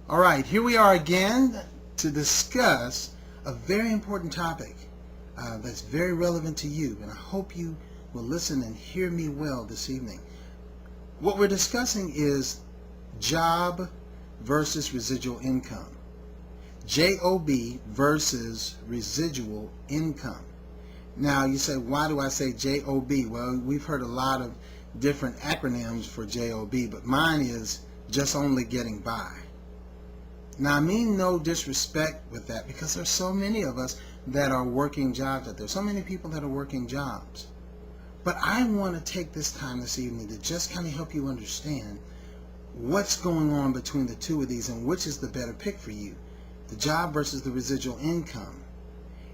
All right, here we are again to discuss a very important topic that's very relevant to you, and I hope you will listen and hear me well this evening. What we're discussing is job versus residual income. Job versus residual income. Now you say, why do I say Job? Well, we've heard a lot of different acronyms for Job, but mine is just only getting by. Now I mean no disrespect with that, because there's so many of us that are working jobs out there, so many people that are working jobs. But I want to take this time this evening to just kind of help you understand what's going on between the two of these and which is the better pick for you, the job versus the residual income.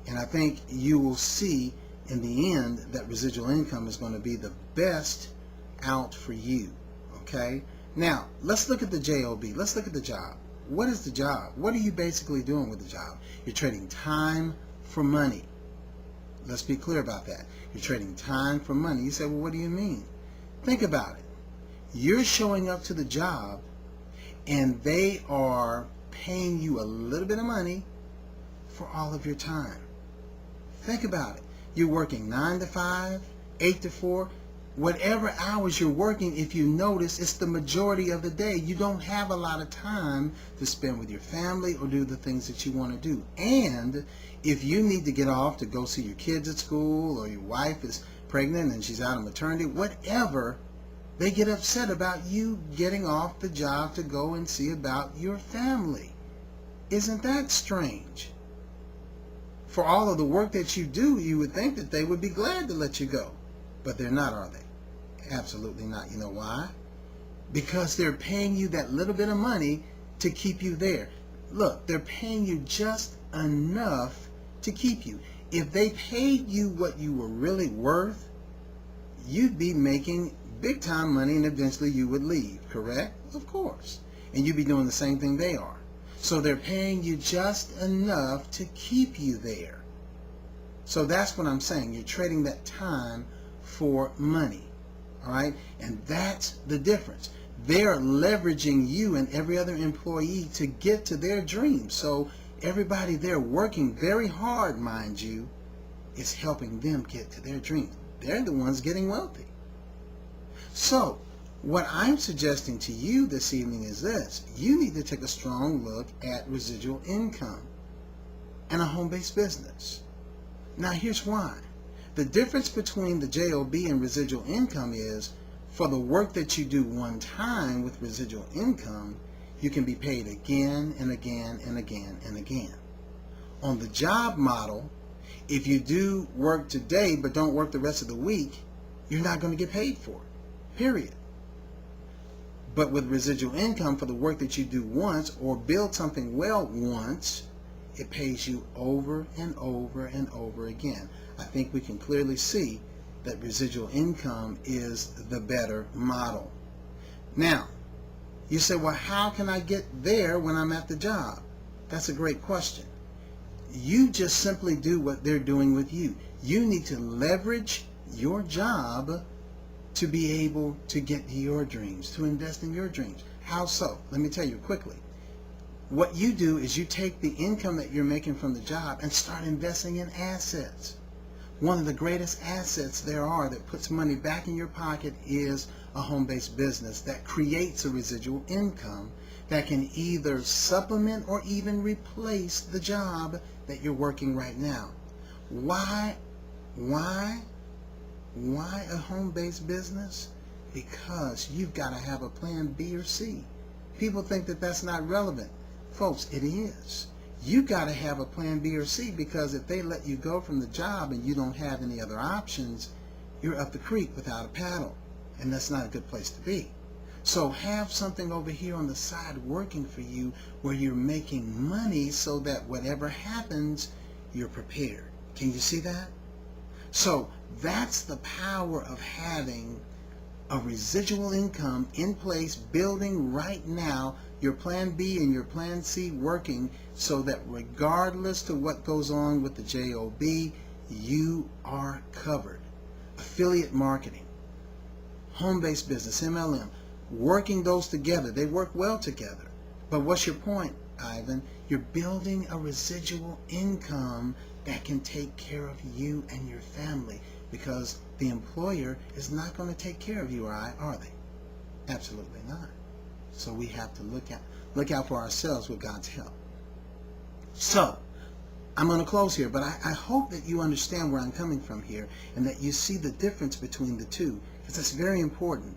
And I think you will see in the end that residual income is going to be the best out for you. Okay? Now, let's look at the JOB. Let's look at the job. What is the job? What are you basically doing with the job? You're trading time for money. Let's be clear about that. You're trading time for money. You say, well, what do you mean? Think about it. You're showing up to the job and they are paying you a little bit of money for all of your time. Think about it. You're working 9 to 5, 8 to 4, whatever hours you're working. If you notice, it's the majority of the day. You don't have a lot of time to spend with your family or do the things that you want to do. And if you need to get off to go see your kids at school, or your wife is pregnant and she's out on maternity, whatever, they get upset about you getting off the job to go and see about your family. Isn't that strange? For all of the work that you do, you would think that they would be glad to let you go. But they're not, are they? Absolutely not. You know why? Because they're paying you that little bit of money to keep you there. Look, they're paying you just enough to keep you. If they paid you what you were really worth, you'd be making big time money and eventually you would leave, correct? Of course. And you'd be doing the same thing they are. So they're paying you just enough to keep you there. So that's what I'm saying. You're trading that time for money. All right? And that's the difference. They're leveraging you and every other employee to get to their dreams. So everybody there working very hard, mind you, is helping them get to their dreams. They're the ones getting wealthy. So what I'm suggesting to you this evening is this. You need to take a strong look at residual income and a home-based business. Now here's why. The difference between the JOB and residual income is, for the work that you do one time with residual income, you can be paid again and again and again and again. On the job model, if you do work today but don't work the rest of the week, you're not going to get paid for it, period. But with residual income, for the work that you do once or build something well once, it pays you over and over and over again. I think we can clearly see that residual income is the better model. Now, you say, well, how can I get there when I'm at the job? That's a great question. You just simply do what they're doing with you. You need to leverage your job to be able to get to your dreams, to invest in your dreams. How so? Let me tell you quickly. What you do is you take the income that you're making from the job and start investing in assets. One of the greatest assets there are that puts money back in your pocket is a home-based business that creates a residual income that can either supplement or even replace the job that you're working right now. Why a home-based business? Because you've got to have a plan B or C. People think that that's not relevant. Folks, it is. You got to have a plan B or C, because if they let you go from the job and you don't have any other options, you're up the creek without a paddle, and that's not a good place to be. So have something over here on the side working for you where you're making money so that whatever happens, you're prepared. Can you see that? So that's the power of having a residual income in place, building right now, your plan B and your plan C working, so that regardless to what goes on with the JOB, you are covered. Affiliate marketing, home-based business, MLM, working those together, they work well together. But what's your point, Ivan? You're building a residual income that can take care of you and your family, because the employer is not going to take care of you or I, are they? Absolutely not. So we have to look out for ourselves with God's help. So I'm going to close here, but I hope that you understand where I'm coming from here and that you see the difference between the two, because that's very important.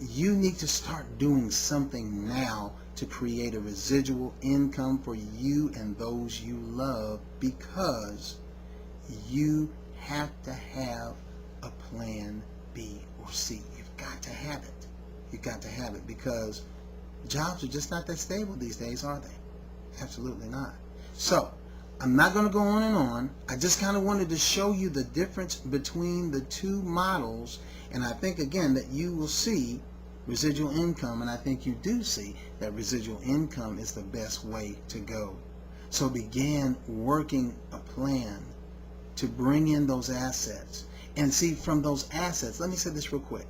You need to start doing something now to create a residual income for you and those you love, because you have to have a plan B or C. You've got to have it. You've got to have it, because jobs are just not that stable these days, are they? Absolutely not. So I'm not going to go on and on. I just kind of wanted to show you the difference between the two models, and I think again that you will see residual income, and I think you do see that residual income is the best way to go. So begin working a plan to bring in those assets. And see, from those assets, let me say this real quick.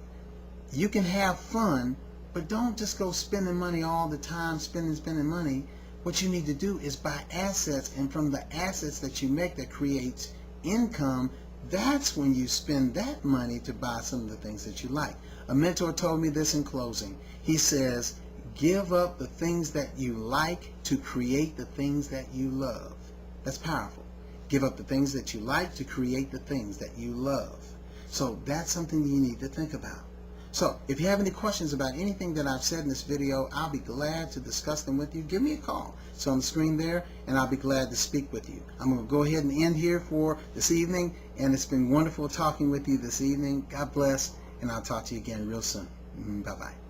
You can have fun, but don't just go spending money all the time, spending money. What you need to do is buy assets, and from the assets that you make that creates income, that's when you spend that money to buy some of the things that you like. A mentor told me this in closing. He says, give up the things that you like to create the things that you love. That's powerful. Give up the things that you like to create the things that you love. So that's something you need to think about. So if you have any questions about anything that I've said in this video, I'll be glad to discuss them with you. Give me a call. It's on the screen there, and I'll be glad to speak with you. I'm going to go ahead and end here for this evening, and it's been wonderful talking with you this evening. God bless, and I'll talk to you again real soon. Bye-bye.